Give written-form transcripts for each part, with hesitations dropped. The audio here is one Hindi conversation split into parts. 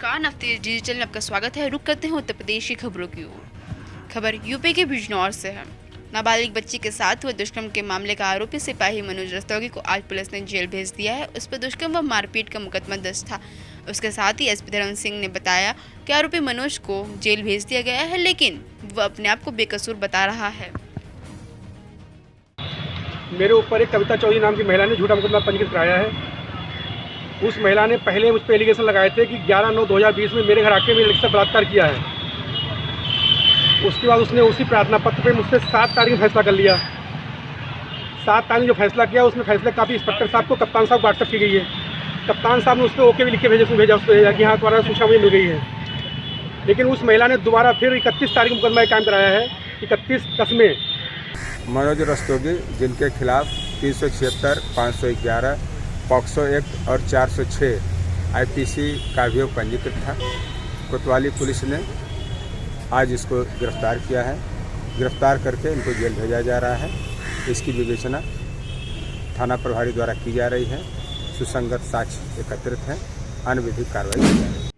नमस्कार, नवतेज डिजिटल में आपका स्वागत है। रुक करते हैं उत्तर प्रदेश की खबरों की ओर। खबर यूपी के बिजनौर से है। नाबालिग बच्ची के साथ हुए दुष्कर्म के मामले का आरोपी सिपाही मनोज रस्तोगी को आज पुलिस ने जेल भेज दिया है। उस पर दुष्कर्म व मारपीट का मुकदमा दर्ज था। उसके साथ ही एसपी धर्म सिंह ने बताया कि आरोपी मनोज को जेल भेज दिया गया है, लेकिन वह अपने आप को बेकसूर बता रहा है। मेरे ऊपर एक कविता चौधरी नाम की महिला ने झूठा मुकदमा पंजीकृत कराया है। उस महिला ने पहले मुझ पर एलिगेशन लगाए थे कि 11/9/2020 में मेरे घर आके मेरी लड़की से बलात्कार किया है। उसके बाद उसने उसी प्रार्थना पत्र पे मुझसे 7 तारीख में फैसला कर लिया। 7 तारीख जो फैसला किया उसमें फैसला काफ़ी इंस्पेक्टर साहब को कप्तान साहब व्हाट्सएप की गई है। कप्तान साहब ने उस पर ओके भी लिख के भेजा कि हाँ तुम्हारा सूचना मुझे मिल गई है। लेकिन उस महिला ने दोबारा फिर 31 तारीख मुकदमा कायम कराया है। 31 में मनोज रस्तोगी, जिनके खिलाफ 376, 511, पॉक्सो एक्ट और 406 आईपीसी का अभियोग पंजीकृत था। कोतवाली पुलिस ने आज इसको गिरफ्तार किया है। गिरफ्तार करके इनको जेल भेजा जा रहा है। इसकी विवेचना थाना प्रभारी द्वारा की जा रही है। सुसंगत साक्ष्य एकत्रित हैं, अन्य विधिक कार्रवाई की जा रही है।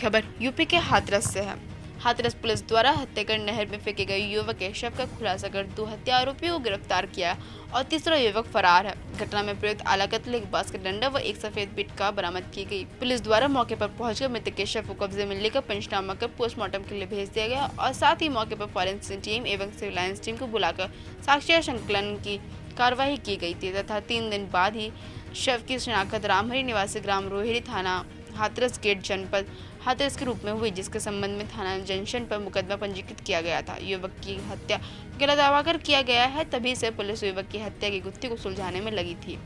खबर यूपी के हाथरस से है। हाथरस पुलिस द्वारा हत्या कर नहर में फेंके गए युवक के शव का खुलासा कर 2 हत्या आरोपियों को गिरफ्तार किया और तीसरा युवक फरार है। घटना में प्रयुक्त आला कत्ल, एक बास्केट डंडा व एक सफेद पिटका बरामद की गई। पुलिस द्वारा मौके पर पहुंचकर मृतक के शव को कब्जे में लेकर पंचनामा कर पोस्टमार्टम के लिए भेज दिया गया और साथ ही मौके पर फॉरेंसिक टीम एवं सिविल लाइंस टीम को बुलाकर साक्ष्य संकलन की कार्यवाही की गई थी तथा 3 दिन बाद ही शव की शिनाख्त रामहरी निवासी ग्राम रोहिणी, थाना हाथरस गेट, जनपद हाथरस के रूप में हुई, जिसके संबंध में थाना जंक्शन पर मुकदमा पंजीकृत किया गया था। युवक की हत्या गला दावा कर किया गया है, तभी से पुलिस युवक की हत्या की गुत्थी को सुलझाने में लगी थी।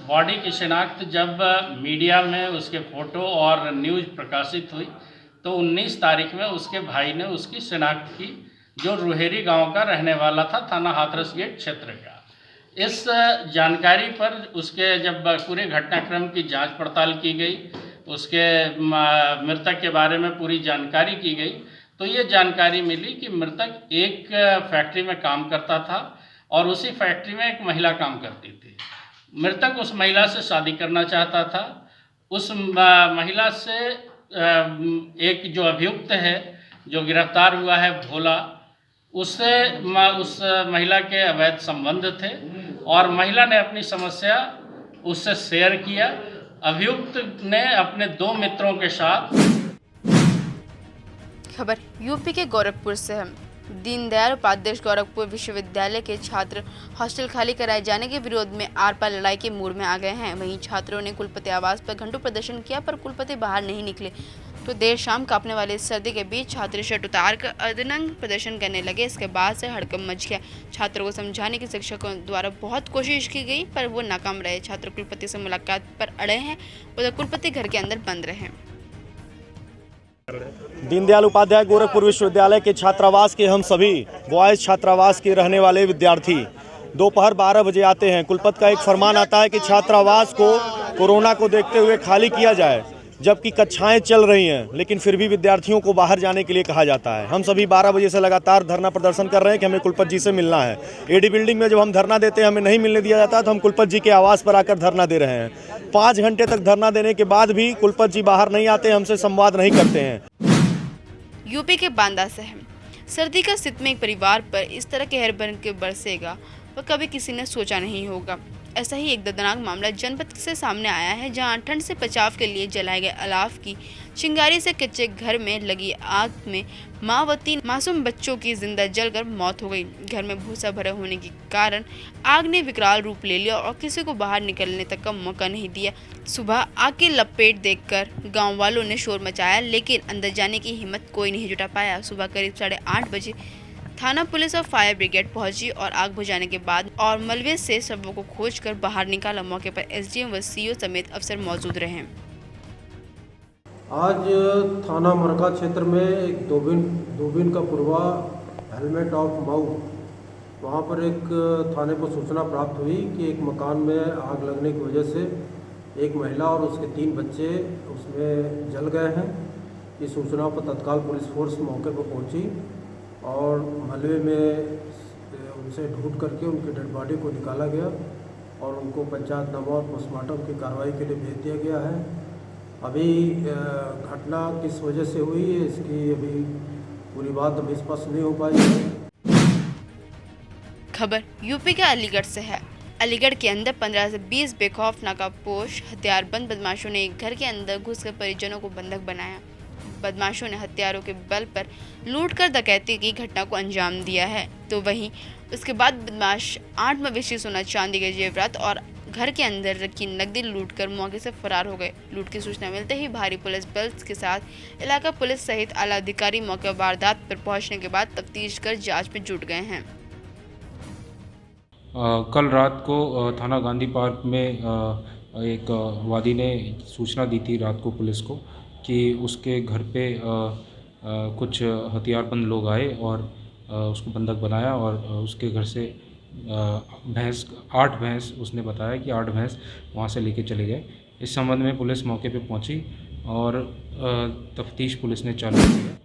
बॉडी की शिनाख्त जब मीडिया में उसके फोटो और न्यूज़ प्रकाशित हुई तो 19 तारीख में उसके भाई ने उसकी शिनाख्त की, जो रोहेरी गांव का रहने वाला था, थाना हाथरस गेट क्षेत्र का। इस जानकारी पर उसके जब पूरे घटनाक्रम की जांच पड़ताल की गई, उसके मृतक के बारे में पूरी जानकारी की गई, तो ये जानकारी मिली कि मृतक एक फैक्ट्री में काम करता था और उसी फैक्ट्री में एक महिला काम करती थी। मृतक उस महिला से शादी करना चाहता था। उस महिला से एक जो अभियुक्त है, जो गिरफ्तार हुआ है भोला, उससे उस महिला के अवैध संबंध थे और महिला ने अपनी समस्या उससे शेयर किया। अभियुक्त ने अपने 2 मित्रों के साथ। खबर यूपी के गोरखपुर से है। दीनदयाल उपाध्याय गोरखपुर विश्वविद्यालय के छात्र हॉस्टल खाली कराए जाने के विरोध में आर पार लड़ाई के मूड में आ गए हैं। वहीं छात्रों ने कुलपति आवास पर घंटों प्रदर्शन किया, पर कुलपति बाहर नहीं निकले तो देर शाम कांपने वाली सर्दी के बीच छात्र शर्ट उतार कर अर्धनग्न प्रदर्शन करने लगे। इसके बाद से हड़कंप मच गया। छात्रों को समझाने की शिक्षकों द्वारा बहुत कोशिश की गई, पर वो नाकाम रहे। छात्र कुलपति से मुलाकात पर अड़े हैं, उधर कुलपति घर के अंदर बंद रहे। दीनदयाल उपाध्याय गोरखपुर विश्वविद्यालय के छात्रावास के हम सभी बॉयज छात्रावास के रहने वाले विद्यार्थी दोपहर 12 बजे आते हैं। कुलपति का एक फरमान आता है कि छात्रावास को कोरोना को देखते हुए खाली किया जाए, जबकि कक्षाएं चल रही हैं, लेकिन फिर भी विद्यार्थियों को बाहर जाने के लिए कहा जाता है। हम सभी 12 बजे से लगातार धरना प्रदर्शन कर रहे हैं कि हमें कुलपति जी से मिलना है। एडी बिल्डिंग में जब हम धरना देते हैं, हमें नहीं मिलने दिया जाता, तो हम कुलपति जी के आवास पर आकर धरना दे रहे हैं। 5 घंटे तक धरना देने के बाद भी कुलपति जी बाहर नहीं आते, हमसे संवाद नहीं करते हैं। यूपी के बांदा से है। सर्दी का सित में एक परिवार पर इस तरह कहर बन के बरसेगा वह कभी किसी ने सोचा नहीं होगा। ऐसा ही एक दर्दनाक मामला जनपद से सामने आया है, जहां ठंड से बचाव के लिए जलाए गए अलाव की चिंगारी से कच्चे घर में लगी आग में मां व 3 मासूम बच्चों की जिंदा जलकर मौत हो गई। घर में भूसा भरा होने के कारण आग ने विकराल रूप ले लिया और किसी को बाहर निकलने तक का मौका नहीं दिया। सुबह आग की लपेट देखकर गांव वालों ने शोर मचाया, लेकिन अंदर जाने की हिम्मत कोई नहीं जुटा पाया। सुबह करीब 8:30 बजे थाना पुलिस और फायर ब्रिगेड पहुंची और आग बुझाने के बाद और मलबे से शवों को खोजकर बाहर निकाला। मौके पर एसडीएम व सीओ समेत अफसर मौजूद रहे। आज थाना मरका क्षेत्र में एक दोबिन का पूर्वा हेलमेट ऑफ मऊ, वहाँ पर एक थाने पर सूचना प्राप्त हुई कि एक मकान में आग लगने की वजह से एक महिला और उसके 3 बच्चे उसमें जल गए हैं। इस सूचना पर तत्काल पुलिस फोर्स मौके पर पहुंची और मलबे में उनसे ढूंढ करके उनकी डेड बॉडी को निकाला गया और उनको पंचायतनामा और पोस्टमार्टम की कार्रवाई के लिए भेज दिया गया है। अभी घटना किस वजह से हुई है इसकी अभी पूरी बात अभी स्पष्ट नहीं हो पाई है। खबर यूपी के अलीगढ़ से है। अलीगढ़ के अंदर 15 से 20 बेखौफ नकाबपोश हथियारबंद बदमाशों ने एक घर के अंदर घुसकर परिजनों को बंधक बनाया। बदमाशों ने हथियारों के बल पर लूट कर डकैती की घटना को अंजाम दिया है। तो वहीं उसके बाद बदमाश 8 मवेशी, सोना चांदी के जेवरात और घर के अंदर रखी नकदी लूट कर मौके से फरार हो गए। लूट की सूचना मिलते ही भारी पुलिस बल के साथ इलाका पुलिस सहित आला अधिकारी मौके वारदात पर पहुंचने के बाद तफ्तीश कर जांच में जुट गए हैं। कल रात को थाना गांधी पार्क में एक वादी ने सूचना दी थी रात को पुलिस को कि उसके घर पे कुछ हथियारबंद लोग आए और उसको बंधक बनाया और उसके घर से 8 भैंस उसने बताया कि 8 भैंस वहाँ से लेके चले गए। इस संबंध में पुलिस मौके पे पहुंची और तफ्तीश पुलिस ने चालू की है।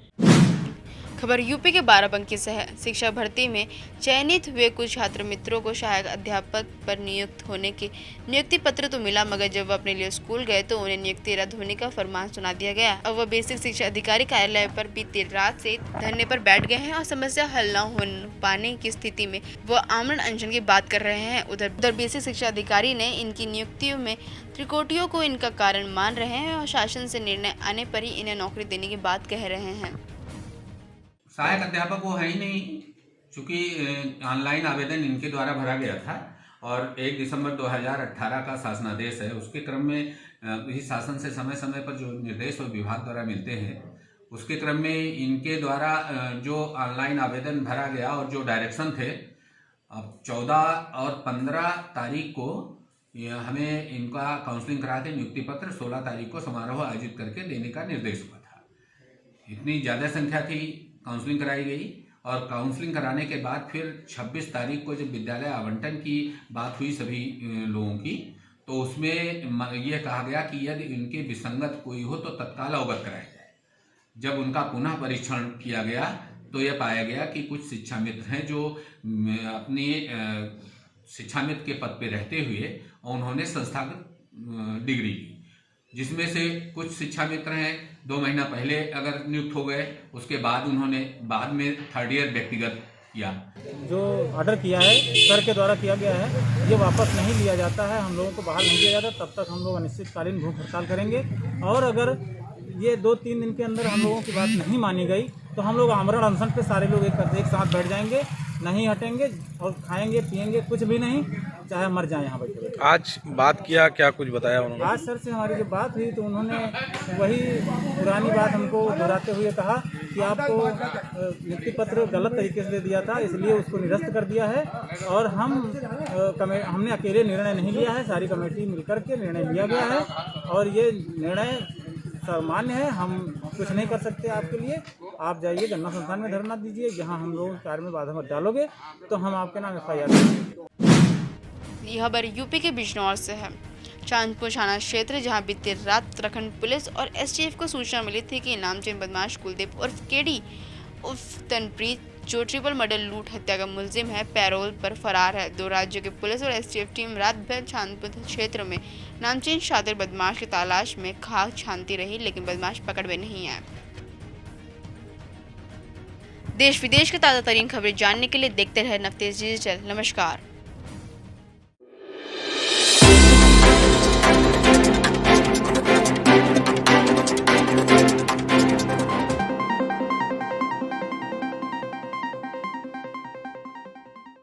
खबर यूपी के बाराबंकी से है। शिक्षा भर्ती में चयनित हुए कुछ छात्र मित्रों को सहायक अध्यापक पर नियुक्त होने के नियुक्ति पत्र तो मिला, मगर जब वह अपने लिए स्कूल गए तो उन्हें नियुक्ति रद्द होने का फरमान सुना दिया गया। अब वह बेसिक शिक्षा अधिकारी कार्यालय पर बीती रात से धरने पर बैठ गए हैं और समस्या हल न हो पाने की स्थिति में वह आमरण अनशन की बात कर रहे हैं। उधर बेसिक शिक्षा अधिकारी ने इनकी नियुक्तियों में त्रिकोटियों को इनका कारण मान रहे हैं और शासन से निर्णय आने पर ही इन्हें नौकरी देने की बात कह रहे हैं। सहायक अध्यापक वो है ही नहीं, चूँकि ऑनलाइन आवेदन इनके द्वारा भरा गया था और 1 दिसंबर 2018 का शासनादेश है। उसके क्रम में इस शासन से समय समय पर जो निर्देश और विभाग द्वारा मिलते हैं उसके क्रम में इनके द्वारा जो ऑनलाइन आवेदन भरा गया और जो डायरेक्शन थे, अब 14 और 15 तारीख को हमें इनका काउंसलिंग करा के नियुक्ति पत्र 16 तारीख को समारोह आयोजित करके देने का निर्देश हुआ था। इतनी ज़्यादा संख्या थी, काउंसलिंग कराई गई और काउंसलिंग कराने के बाद फिर 26 तारीख को जब विद्यालय आवंटन की बात हुई सभी लोगों की, तो उसमें यह कहा गया कि यदि इनके विसंगत कोई हो तो तत्काल अवगत कराया जाए। जब उनका पुनः परीक्षण किया गया तो यह पाया गया कि कुछ शिक्षा मित्र हैं जो अपनी शिक्षा मित्र के पद पे रहते हुए उन्होंने संस्थागत डिग्री ली, जिसमें से कुछ शिक्षा मित्र हैं 2 महीना पहले अगर नियुक्त हो गए, उसके बाद उन्होंने बाद में 3rd ईयर व्यक्तिगत किया। जो ऑर्डर किया है सर के द्वारा किया गया है, ये वापस नहीं लिया जाता है, हम लोगों को बहाल नहीं किया जाता, तब तक हम लोग अनिश्चितकालीन भूख हड़ताल करेंगे। और अगर ये 2-3 दिन के अंदर हम लोगों की बात नहीं मानी गई तो हम लोग आमरण अनशन पे सारे लोग एक साथ बैठ जाएंगे, नहीं हटेंगे और खाएंगे पिएंगे कुछ भी नहीं, चाहे मर जाए यहाँ बैठे। आज बात किया, क्या कुछ बताया उन्होंने? आज सर से हमारी जब बात हुई तो उन्होंने वही पुरानी बात हमको दोहराते हुए कहा कि आपको नियुक्ति पत्र गलत तरीके से दे दिया था, इसलिए उसको निरस्त कर दिया है और हमने अकेले निर्णय नहीं लिया है, सारी कमेटी मिलकर के निर्णय लिया गया है और ये निर्णय सर्वमान्य है, हम कुछ नहीं कर सकते आपके लिए। आप जाइए गन्ना संस्थान में धरना दीजिए, जहां हम लोग कार्य में बाधा मत डालोगे तो हम आपके नाम FIR करेंगे। यह खबर यूपी के बिजनौर से है। चांदपुर थाना क्षेत्र, जहां बीती रात उत्तराखंड पुलिस और STF को सूचना मिली थी कि नामचीन बदमाश कुलदीप उर्फ केडी उर्फ तनप्रीत, जो ट्रिपल मर्डर लूट हत्या का मुलजिम है, पैरोल पर फरार है। 2 राज्यों के पुलिस और STF टीम रात भर चांदपुर क्षेत्र में नामचीन शातिर बदमाश की तलाश में खाक छानती रही, लेकिन बदमाश पकड़ में नहीं आए। देश विदेश के ताज़ा तरीन खबरें जानने के लिए देखते रहे नवतेज डिजिटल। नमस्कार।